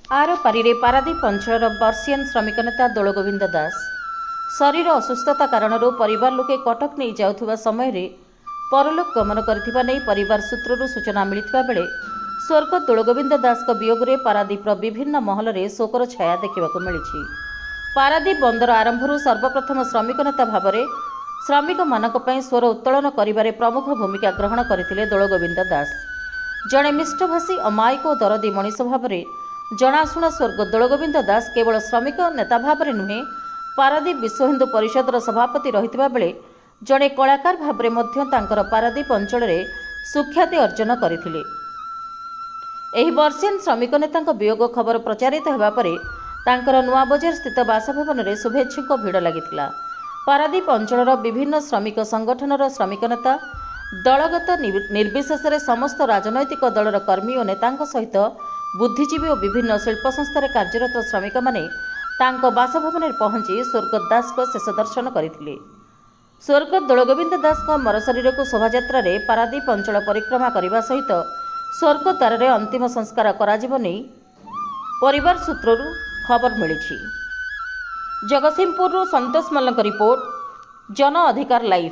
आरपारी पारादीप अंचल बर्षियान श्रमिक नेता दोलगोविंद दास शरीर असुस्थता कारण परिवार लोके कटक नहीं जाउथुबा समय रे परलोक गमन करथिबा नै परिवार सूत्ररु सूचना मिलिथिबा बेले स्वर्गत दोलगोविंद दास वियोग में पारादीपर विभिन्न महल में शोकर छाया देखा मिली। पारादीप बंदर आरंभ सर्वप्रथम श्रमिक नेता भाव में श्रमिक मानक स्वर उत्तोलन करिबारे प्रमुख भूमिका ग्रहण करथिले दोलगोविंद दास। जड़े मिष्टभाषी अमायिक और दरदी मनीष भाव में जनाशुना स्वर्गत दोलगोविंद दास केवल श्रमिक नेता भाव में नुहे पारादीप विश्व हिंदू परिषदर सभापति रहिथिबा बेले जड़े कलाकार भाव में पारादीप अंचल में सुख्याति अर्जन करथिले। एही बर्षियान श्रमिक नेता वियोग खबर प्रचारित होगा पर नुआ बजार स्थित बासभवन में शुभेच्छुक भिड़ लगी। पारादीप अंचल विभिन्न श्रमिक संगठनर श्रमिक नेता दलगत निर्विशेष समस्त राजनैतिक दलर कर्मी और नेता सहित बुद्धिजीवी और विभिन्न शिल्प संस्थार कार्यरत श्रमिक माने बासभवन में पहुंची स्वर्गत दास को शेष दर्शन करथिले। स्वर्गत दोलगोविंद दास मरशरीर को शोभायात्रा रे पारादीप अंचल परिक्रमा करने सहित स्वर्गद्वार रे अंतिम संस्कार कराजिबो नै परिवार सूत्ररु खबर मिली। जगतसिंहपुर संतोष मल्ल रिपोर्ट, जन अधिकार लाइव।